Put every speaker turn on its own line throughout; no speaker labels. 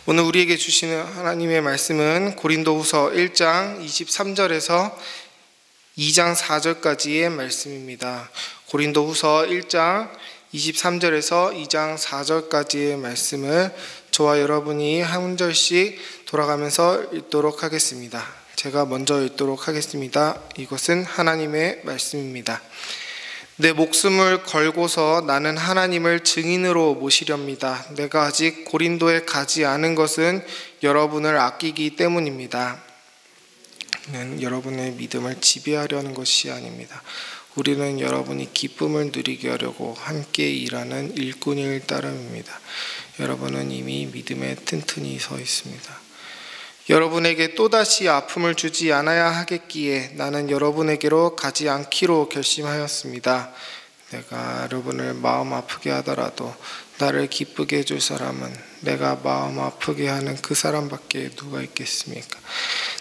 오늘 우리에게 주시는 하나님의 말씀은 고린도후서 1장 23절에서 2장 4절까지의 말씀입니다. 고린도후서 1장 23절에서 2장 4절까지의 말씀을 저와 여러분이 한 절씩 돌아가면서 읽도록 하겠습니다. 제가 먼저 읽도록 하겠습니다. 이것은 하나님의 말씀입니다. 내 목숨을 걸고서 나는 하나님을 증인으로 모시렵니다. 내가 아직 고린도에 가지 않은 것은 여러분을 아끼기 때문입니다. 여러분의 믿음을 지배하려는 것이 아닙니다. 우리는 여러분이 기쁨을 누리게 하려고 함께 일하는 일꾼일 따름입니다. 여러분은 이미 믿음에 튼튼히 서 있습니다. 여러분에게 또다시 아픔을 주지 않아야 하겠기에 나는 여러분에게로 가지 않기로 결심하였습니다. 내가 여러분을 마음 아프게 하더라도 나를 기쁘게 해줄 사람은 내가 마음 아프게 하는 그 사람밖에 누가 있겠습니까?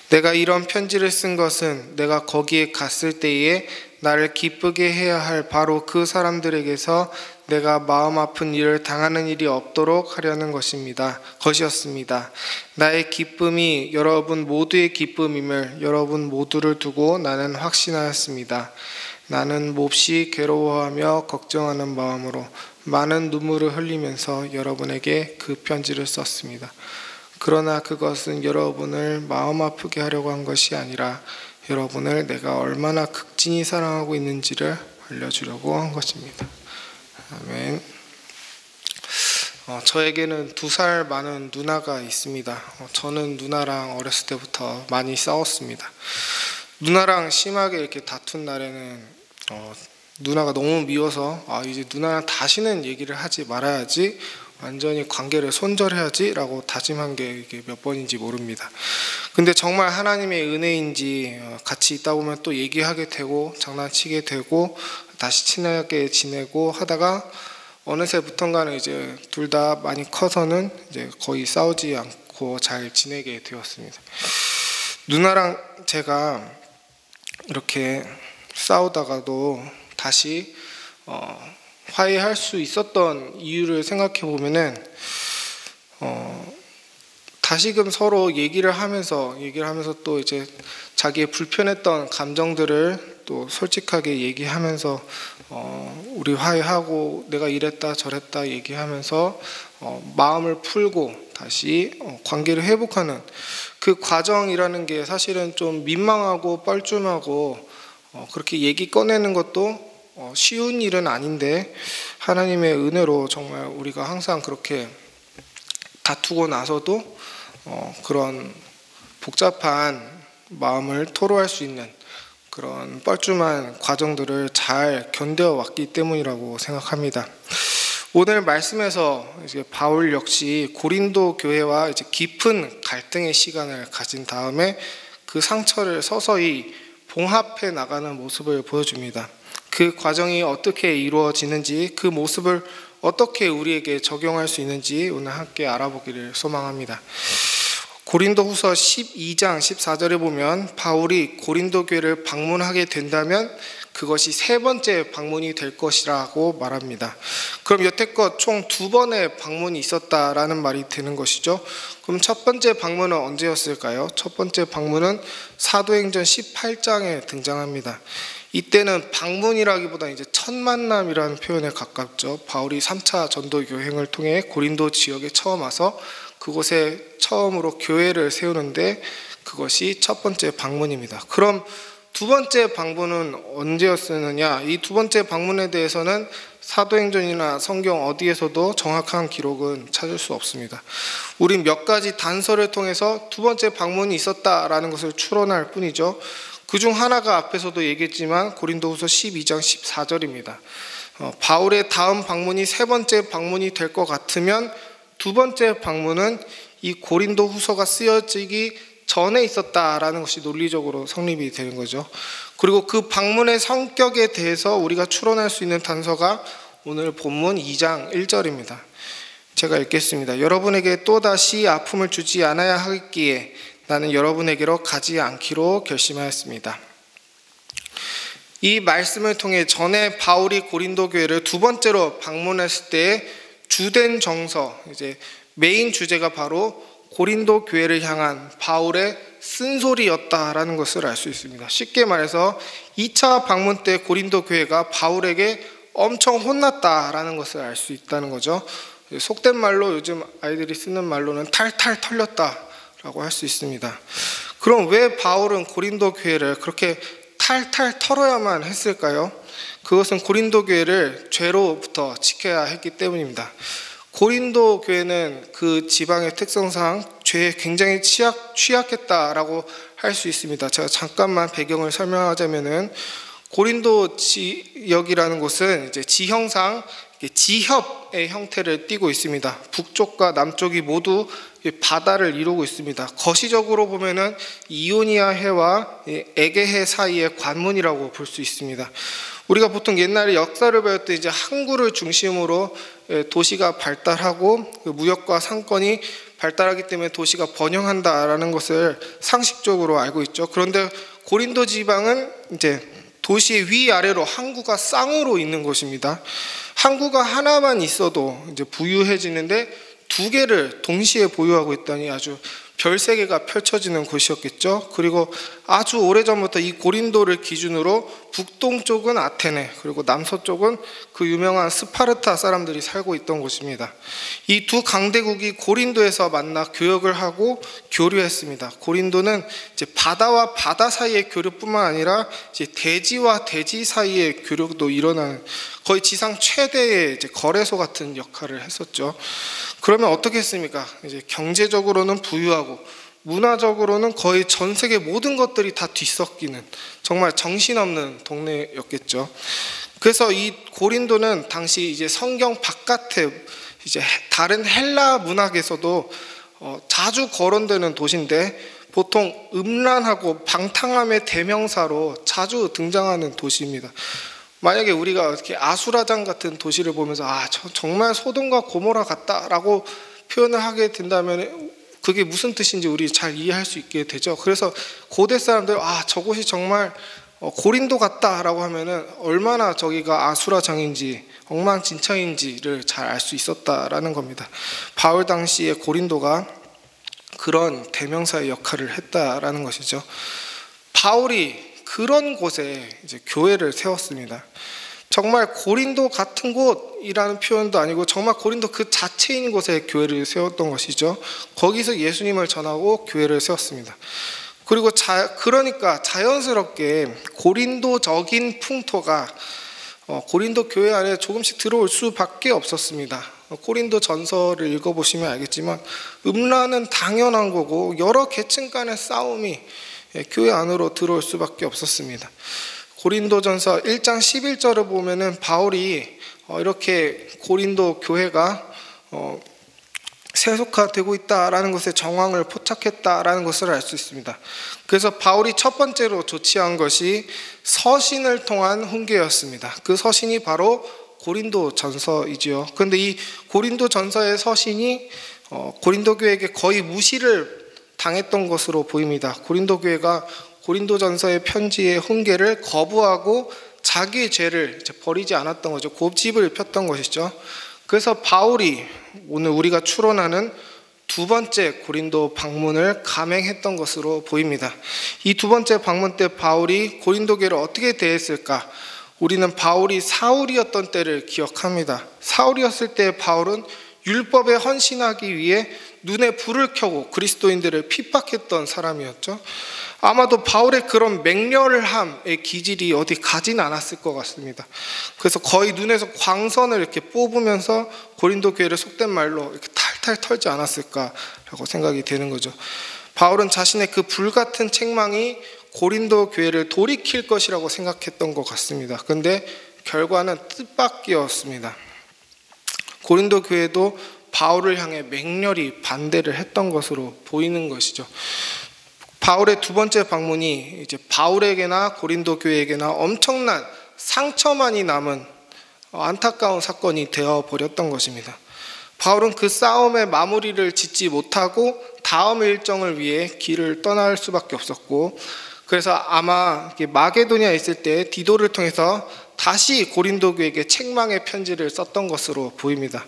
내가 이런 편지를 쓴 것은 내가 거기에 갔을 때에 나를 기쁘게 해야 할 바로 그 사람들에게서 내가 마음 아픈 일을 당하는 일이 없도록 하려는 것이었습니다. 나의 기쁨이 여러분 모두의 기쁨임을 여러분 모두를 두고 나는 확신하였습니다. 나는 몹시 괴로워하며 걱정하는 마음으로 많은 눈물을 흘리면서 여러분에게 그 편지를 썼습니다. 그러나 그것은 여러분을 마음 아프게 하려고 한 것이 아니라 여러분을 내가 얼마나 극진히 사랑하고 있는지를 알려주려고 한 것입니다. 아멘. 저에게는 2살 많은 누나가 있습니다. 저는 누나랑 어렸을 때부터 많이 싸웠습니다. 누나랑 심하게 이렇게 다툰 날에는 누나가 너무 미워서 이제 누나랑 다시는 얘기를 하지 말아야지, 완전히 관계를 손절해야지 라고 다짐한 게 이게 몇 번인지 모릅니다. 근데 정말 하나님의 은혜인지 같이 있다 보면 또 얘기하게 되고 장난치게 되고 다시 친하게 지내고 하다가 어느새부턴가는 이제 둘 다 많이 커서는 이제 거의 싸우지 않고 잘 지내게 되었습니다. 누나랑 제가 이렇게 싸우다가도 다시 화해할 수 있었던 이유를 생각해 보면은 다시금 서로 얘기를 하면서 또 이제 자기의 불편했던 감정들을 또 솔직하게 얘기하면서 우리 화해하고 내가 이랬다 저랬다 얘기하면서 마음을 풀고 다시 관계를 회복하는 그 과정이라는 게 사실은 좀 민망하고 뻘쭘하고 그렇게 얘기 꺼내는 것도 쉬운 일은 아닌데 하나님의 은혜로 정말 우리가 항상 그렇게 다투고 나서도 그런 복잡한 마음을 토로할 수 있는 그런 뻘쭘한 과정들을 잘 견뎌왔기 때문이라고 생각합니다. 오늘 말씀에서 이제 바울 역시 고린도 교회와 이제 깊은 갈등의 시간을 가진 다음에 그 상처를 서서히 봉합해 나가는 모습을 보여줍니다. 그 과정이 어떻게 이루어지는지, 그 모습을 어떻게 우리에게 적용할 수 있는지 오늘 함께 알아보기를 소망합니다. 고린도후서 12장 14절에 보면 바울이 고린도 교회를 방문하게 된다면 그것이 3번째 방문이 될 것이라고 말합니다. 그럼 여태껏 총 2번의 방문이 있었다라는 말이 되는 것이죠. 그럼 첫 번째 방문은 언제였을까요? 첫 번째 방문은 사도행전 18장에 등장합니다. 이때는 방문이라기보다 이제 첫 만남이라는 표현에 가깝죠. 바울이 3차 전도 여행을 통해 고린도 지역에 처음 와서 그곳에 처음으로 교회를 세우는데 그것이 첫 번째 방문입니다. 그럼 두 번째 방문은 언제였느냐? 이 두 번째 방문에 대해서는 사도행전이나 성경 어디에서도 정확한 기록은 찾을 수 없습니다. 우린 몇 가지 단서를 통해서 두 번째 방문이 있었다라는 것을 추론할 뿐이죠. 그중 하나가 앞에서도 얘기했지만 고린도후서 12장 14절입니다. 바울의 다음 방문이 3번째 방문이 될 것 같으면 두 번째 방문은 이 고린도후서가 쓰여지기 전에 있었다라는 것이 논리적으로 성립이 되는 거죠. 그리고 그 방문의 성격에 대해서 우리가 추론할 수 있는 단서가 오늘 본문 2장 1절입니다. 제가 읽겠습니다. 여러분에게 또다시 아픔을 주지 않아야 하겠기에 나는 여러분에게로 가지 않기로 결심하였습니다. 이 말씀을 통해 전에 바울이 고린도 교회를 두 번째로 방문했을 때 주된 정서, 이제 메인 주제가 바로 고린도 교회를 향한 바울의 쓴소리였다라는 것을 알 수 있습니다. 쉽게 말해서 2차 방문 때 고린도 교회가 바울에게 엄청 혼났다라는 것을 알 수 있다는 거죠. 속된 말로 요즘 아이들이 쓰는 말로는 탈탈 털렸다라고 할 수 있습니다. 그럼 왜 바울은 고린도 교회를 그렇게 탈탈 털어야만 했을까요? 그것은 고린도 교회를 죄로부터 지켜야 했기 때문입니다. 고린도 교회는 그 지방의 특성상 죄에 굉장히 취약했다라고 할 수 있습니다. 제가 잠깐만 배경을 설명하자면은 고린도 지역이라는 곳은 이제 지형상 지협의 형태를 띠고 있습니다. 북쪽과 남쪽이 모두 바다를 이루고 있습니다. 거시적으로 보면은 이오니아 해와 에게해 사이의 관문이라고 볼 수 있습니다. 우리가 보통 옛날에 역사를 배울 때 이제 항구를 중심으로 도시가 발달하고 무역과 상권이 발달하기 때문에 도시가 번영한다라는 것을 상식적으로 알고 있죠. 그런데 고린도 지방은 이제 도시의 위아래로 항구가 쌍으로 있는 곳입니다. 항구가 하나만 있어도 이제 부유해지는데 두 개를 동시에 보유하고 있다니 아주 별세계가 펼쳐지는 곳이었겠죠. 그리고 아주 오래전부터 이 고린도를 기준으로 북동쪽은 아테네, 그리고 남서쪽은 그 유명한 스파르타 사람들이 살고 있던 곳입니다. 이 두 강대국이 고린도에서 만나 교역을 하고 교류했습니다. 고린도는 이제 바다와 바다 사이의 교류뿐만 아니라 이제 대지와 대지 사이의 교류도 일어나는 거의 지상 최대의 이제 거래소 같은 역할을 했었죠. 그러면 어떻게 했습니까? 이제 경제적으로는 부유하고 문화적으로는 거의 전 세계 모든 것들이 다 뒤섞이는 정말 정신없는 동네였겠죠. 그래서 이 고린도는 당시 이제 성경 바깥에 이제 다른 헬라 문학에서도 자주 거론되는 도시인데 보통 음란하고 방탕함의 대명사로 자주 등장하는 도시입니다. 만약에 우리가 이렇게 아수라장 같은 도시를 보면서 정말 소돔과 고모라 같다라고 표현을 하게 된다면 그게 무슨 뜻인지 우리 잘 이해할 수 있게 되죠. 그래서 고대 사람들 저곳이 정말 고린도 같다라고 하면은 얼마나 저기가 아수라장인지 엉망진창인지를 잘 알 수 있었다라는 겁니다. 바울 당시에 고린도가 그런 대명사의 역할을 했다라는 것이죠. 바울이 그런 곳에 이제 교회를 세웠습니다. 정말 고린도 같은 곳이라는 표현도 아니고 정말 고린도 그 자체인 곳에 교회를 세웠던 것이죠. 거기서 예수님을 전하고 교회를 세웠습니다. 그리고 그러니까 자연스럽게 고린도적인 풍토가 고린도 교회 안에 조금씩 들어올 수밖에 없었습니다. 고린도 전서를 읽어보시면 알겠지만 음란은 당연한 거고 여러 계층 간의 싸움이 교회 안으로 들어올 수밖에 없었습니다. 고린도전서 1장 11절을 보면은 바울이 이렇게 고린도 교회가 세속화되고 있다라는 것에 정황을 포착했다라는 것을 알 수 있습니다. 그래서 바울이 첫 번째로 조치한 것이 서신을 통한 훈계였습니다. 그 서신이 바로 고린도전서이지요. 그런데 이 고린도전서의 서신이 고린도 교회에게 거의 무시를 당했던 것으로 보입니다. 고린도 교회가 고린도전서의 편지의 훈계를 거부하고 자기의 죄를 버리지 않았던 거죠. 고집을 폈던 것이죠. 그래서 바울이 오늘 우리가 추론하는 두 번째 고린도 방문을 감행했던 것으로 보입니다. 이 두 번째 방문 때 바울이 고린도 교회를 어떻게 대했을까? 우리는 바울이 사울이었던 때를 기억합니다. 사울이었을 때 바울은 율법에 헌신하기 위해 눈에 불을 켜고 그리스도인들을 핍박했던 사람이었죠. 아마도 바울의 그런 맹렬함의 기질이 어디 가진 않았을 것 같습니다. 그래서 거의 눈에서 광선을 이렇게 뽑으면서 고린도 교회를 속된 말로 이렇게 탈탈 털지 않았을까라고 생각이 되는 거죠. 바울은 자신의 그 불같은 책망이 고린도 교회를 돌이킬 것이라고 생각했던 것 같습니다. 그런데 결과는 뜻밖이었습니다. 고린도 교회도 바울을 향해 맹렬히 반대를 했던 것으로 보이는 것이죠. 바울의 두 번째 방문이 이제 바울에게나 고린도 교회에게나 엄청난 상처만이 남은 안타까운 사건이 되어 버렸던 것입니다. 바울은 그 싸움의 마무리를 짓지 못하고 다음 일정을 위해 길을 떠날 수밖에 없었고, 그래서 아마 마게도니아에 있을 때 디도를 통해서 다시 고린도 교회에게 책망의 편지를 썼던 것으로 보입니다.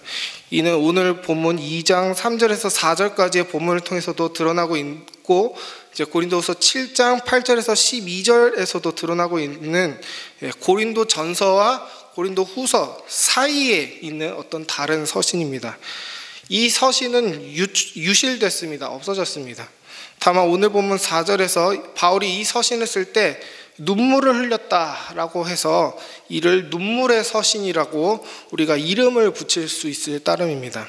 이는 오늘 본문 2장 3절에서 4절까지의 본문을 통해서도 드러나고 있고, 이제 고린도후서 7장 8절에서 12절에서도 드러나고 있는 고린도 전서와 고린도 후서 사이에 있는 어떤 다른 서신입니다. 이 서신은 유실됐습니다. 없어졌습니다. 다만 오늘 본문 4절에서 바울이 이 서신을 쓸 때 눈물을 흘렸다라고 해서 이를 눈물의 서신이라고 우리가 이름을 붙일 수 있을 따름입니다.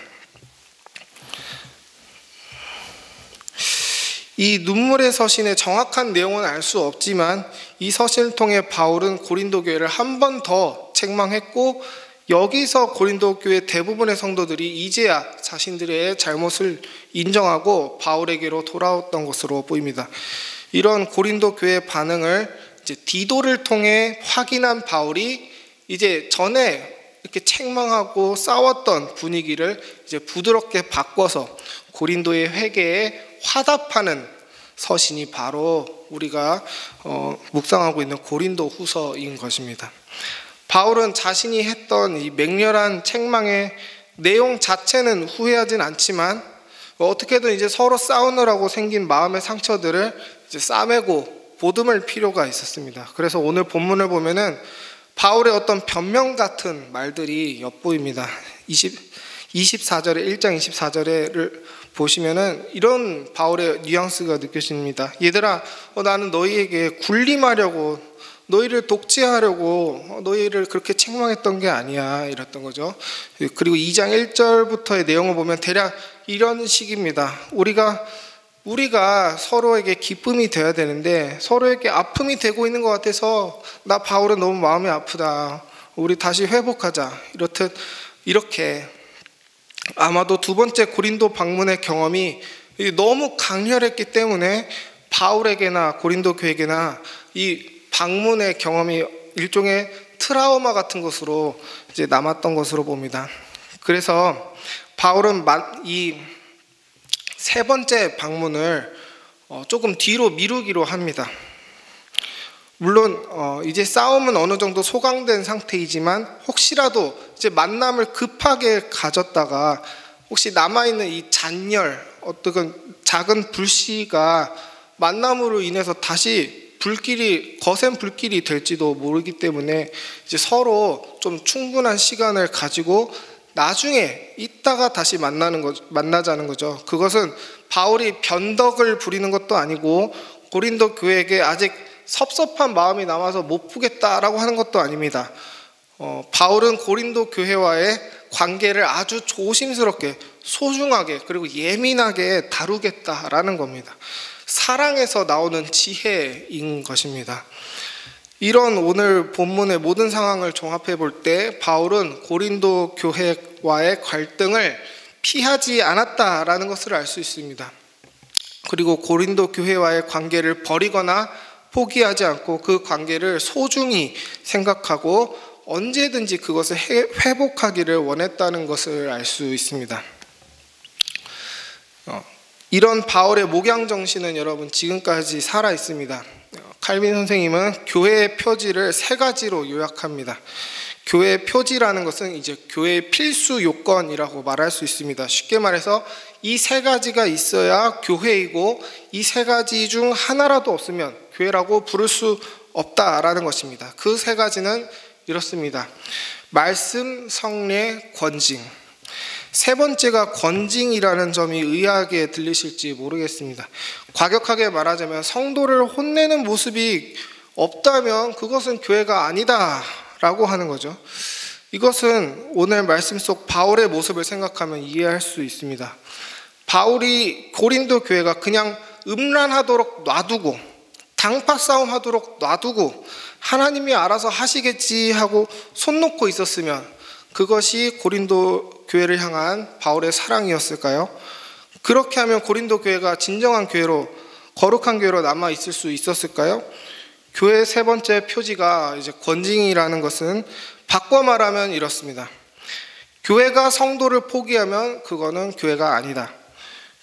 이 눈물의 서신의 정확한 내용은 알 수 없지만 이 서신을 통해 바울은 고린도 교회를 한 번 더 책망했고, 여기서 고린도 교회 대부분의 성도들이 이제야 자신들의 잘못을 인정하고 바울에게로 돌아왔던 것으로 보입니다. 이런 고린도 교회의 반응을 이제 디도를 통해 확인한 바울이 이제 전에 이렇게 책망하고 싸웠던 분위기를 이제 부드럽게 바꿔서 고린도의 회개에 화답하는 서신이 바로 우리가 묵상하고 있는 고린도 후서인 것입니다. 바울은 자신이 했던 이 맹렬한 책망의 내용 자체는 후회하진 않지만 어떻게든 이제 서로 싸우느라고 생긴 마음의 상처들을 이제 싸매고 보듬을 필요가 있었습니다. 그래서 오늘 본문을 보면은 바울의 어떤 변명 같은 말들이 엿보입니다. 24절에 1장 24절을 보시면은 이런 바울의 뉘앙스가 느껴집니다. 얘들아, 나는 너희에게 군림하려고, 너희를 독재하려고 너희를 그렇게 책망했던 게 아니야, 이랬던 거죠. 그리고 2장 1절부터의 내용을 보면 대략 이런 식입니다. 우리가 서로에게 기쁨이 되어야 되는데 서로에게 아픔이 되고 있는 것 같아서 나 바울은 너무 마음이 아프다, 우리 다시 회복하자, 이렇듯 이렇게 아마도 두 번째 고린도 방문의 경험이 너무 강렬했기 때문에 바울에게나 고린도 교회에게나 이 방문의 경험이 일종의 트라우마 같은 것으로 이제 남았던 것으로 봅니다. 그래서 바울은 이 세 번째 방문을 조금 뒤로 미루기로 합니다. 물론 이제 싸움은 어느 정도 소강된 상태이지만 혹시라도 이제 만남을 급하게 가졌다가 혹시 남아있는 이 잔열, 어떤 작은 불씨가 만남으로 인해서 다시 거센 불길이 될지도 모르기 때문에 이제 서로 좀 충분한 시간을 가지고 나중에 이따가 다시 만나자는 거죠. 그것은 바울이 변덕을 부리는 것도 아니고 고린도 교회에게 아직 섭섭한 마음이 남아서 못 푸겠다라고 하는 것도 아닙니다. 바울은 고린도 교회와의 관계를 아주 조심스럽게, 소중하게, 그리고 예민하게 다루겠다라는 겁니다. 사랑에서 나오는 지혜인 것입니다. 이런 오늘 본문의 모든 상황을 종합해 볼 때 바울은 고린도 교회와의 갈등을 피하지 않았다라는 것을 알 수 있습니다. 그리고 고린도 교회와의 관계를 버리거나 포기하지 않고 그 관계를 소중히 생각하고 언제든지 그것을 회복하기를 원했다는 것을 알 수 있습니다. 이런 바울의 목양 정신은 여러분 지금까지 살아 있습니다. 칼빈 선생님은 교회의 표지를 세 가지로 요약합니다. 교회의 표지라는 것은 이제 교회의 필수 요건이라고 말할 수 있습니다. 쉽게 말해서 이 세 가지가 있어야 교회이고 이 세 가지 중 하나라도 없으면 교회라고 부를 수 없다라는 것입니다. 그 세 가지는 이렇습니다. 말씀, 성례, 권징. 세 번째가 권징이라는 점이 의아하게 들리실지 모르겠습니다. 과격하게 말하자면 성도를 혼내는 모습이 없다면 그것은 교회가 아니다 라고 하는 거죠. 이것은 오늘 말씀 속 바울의 모습을 생각하면 이해할 수 있습니다. 바울이 고린도 교회가 그냥 음란하도록 놔두고 당파 싸움 하도록 놔두고 하나님이 알아서 하시겠지 하고 손 놓고 있었으면 그것이 고린도 교회를 향한 바울의 사랑이었을까요? 그렇게 하면 고린도 교회가 진정한 교회로, 거룩한 교회로 남아 있을 수 있었을까요? 교회의 세 번째 표지가 이제 권징이라는 것은 바꿔 말하면 이렇습니다. 교회가 성도를 포기하면 그거는 교회가 아니다.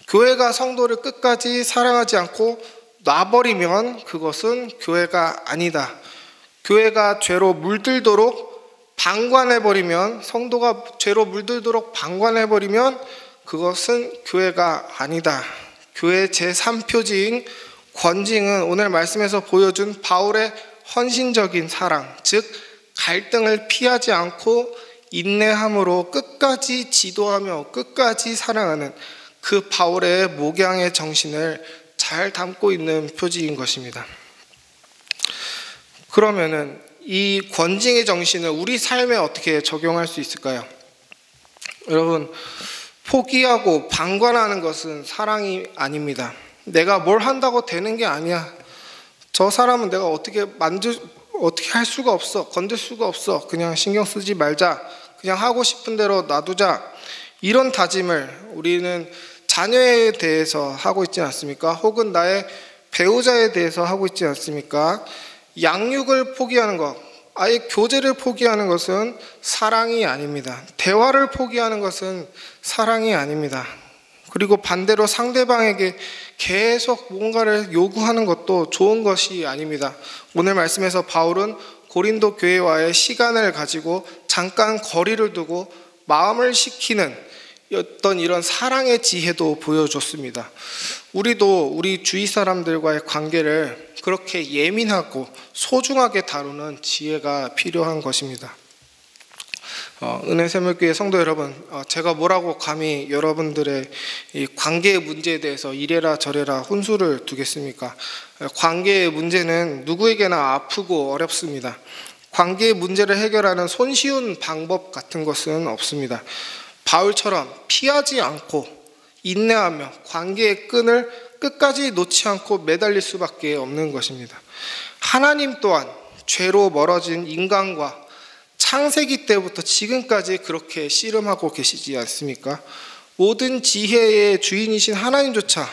교회가 성도를 끝까지 사랑하지 않고 놔버리면 그것은 교회가 아니다. 교회가 죄로 물들도록 방관해버리면, 성도가 죄로 물들도록 방관해버리면 그것은 교회가 아니다. 교회의 제3표지인 권징은 오늘 말씀에서 보여준 바울의 헌신적인 사랑, 즉 갈등을 피하지 않고 인내함으로 끝까지 지도하며 끝까지 사랑하는 그 바울의 목양의 정신을 잘 담고 있는 표지인 것입니다. 그러면은 이 권징의 정신을 우리 삶에 어떻게 적용할 수 있을까요? 여러분, 포기하고 방관하는 것은 사랑이 아닙니다. 내가 뭘 한다고 되는 게 아니야. 저 사람은 내가 어떻게 할 수가 없어. 건들 수가 없어. 그냥 신경 쓰지 말자. 그냥 하고 싶은 대로 놔두자. 이런 다짐을 우리는 자녀에 대해서 하고 있지 않습니까? 혹은 나의 배우자에 대해서 하고 있지 않습니까? 양육을 포기하는 것, 아예 교제를 포기하는 것은 사랑이 아닙니다. 대화를 포기하는 것은 사랑이 아닙니다. 그리고 반대로 상대방에게 계속 뭔가를 요구하는 것도 좋은 것이 아닙니다. 오늘 말씀에서 바울은 고린도 교회와의 시간을 가지고 잠깐 거리를 두고 마음을 식히는 어떤 이런 사랑의 지혜도 보여줬습니다. 우리도 우리 주위 사람들과의 관계를 그렇게 예민하고 소중하게 다루는 지혜가 필요한 것입니다. 은혜샘물교회 성도 여러분, 제가 뭐라고 감히 여러분들의 이 관계의 문제에 대해서 이래라 저래라 혼수를 두겠습니까? 관계의 문제는 누구에게나 아프고 어렵습니다. 관계의 문제를 해결하는 손쉬운 방법 같은 것은 없습니다. 바울처럼 피하지 않고 인내하며 관계의 끈을 끝까지 놓지 않고 매달릴 수밖에 없는 것입니다. 하나님 또한 죄로 멀어진 인간과 창세기 때부터 지금까지 그렇게 씨름하고 계시지 않습니까? 모든 지혜의 주인이신 하나님조차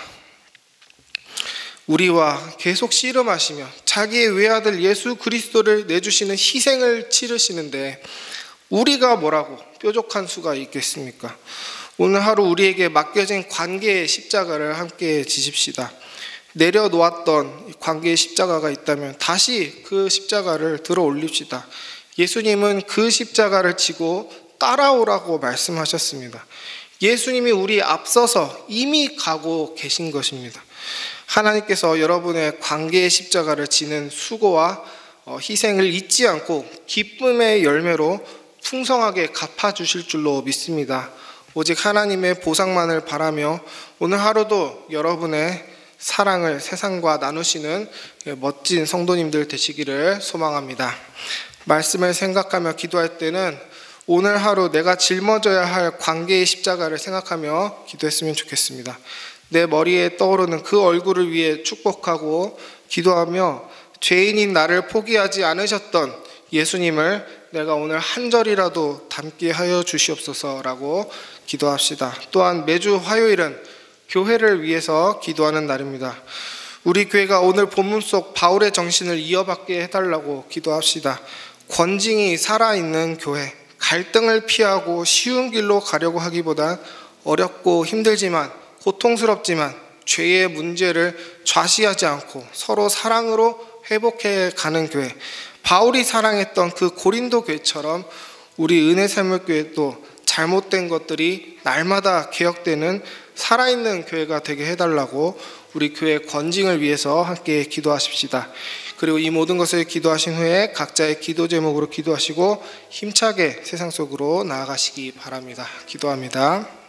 우리와 계속 씨름하시며 자기의 외아들 예수 그리스도를 내주시는 희생을 치르시는데 우리가 뭐라고 뾰족한 수가 있겠습니까? 오늘 하루 우리에게 맡겨진 관계의 십자가를 함께 지십시다. 내려놓았던 관계의 십자가가 있다면 다시 그 십자가를 들어 올립시다. 예수님은 그 십자가를 지고 따라오라고 말씀하셨습니다. 예수님이 우리 앞서서 이미 가고 계신 것입니다. 하나님께서 여러분의 관계의 십자가를 지는 수고와 희생을 잊지 않고 기쁨의 열매로 풍성하게 갚아주실 줄로 믿습니다. 오직 하나님의 보상만을 바라며 오늘 하루도 여러분의 사랑을 세상과 나누시는 멋진 성도님들 되시기를 소망합니다. 말씀을 생각하며 기도할 때는 오늘 하루 내가 짊어져야 할 관계의 십자가를 생각하며 기도했으면 좋겠습니다. 내 머리에 떠오르는 그 얼굴을 위해 축복하고 기도하며 죄인인 나를 포기하지 않으셨던 예수님을 내가 오늘 한 절이라도 담게 하여 주시옵소서라고 기도합시다. 또한 매주 화요일은 교회를 위해서 기도하는 날입니다. 우리 교회가 오늘 본문 속 바울의 정신을 이어받게 해달라고 기도합시다. 권징이 살아있는 교회, 갈등을 피하고 쉬운 길로 가려고 하기보단 어렵고 힘들지만 고통스럽지만 죄의 문제를 좌시하지 않고 서로 사랑으로 회복해 가는 교회, 바울이 사랑했던 그 고린도 교회처럼 우리 은혜샘물교회도 잘못된 것들이 날마다 개혁되는 살아있는 교회가 되게 해달라고 우리 교회 권징을 위해서 함께 기도하십시다. 그리고 이 모든 것을 기도하신 후에 각자의 기도 제목으로 기도하시고 힘차게 세상 속으로 나아가시기 바랍니다. 기도합니다.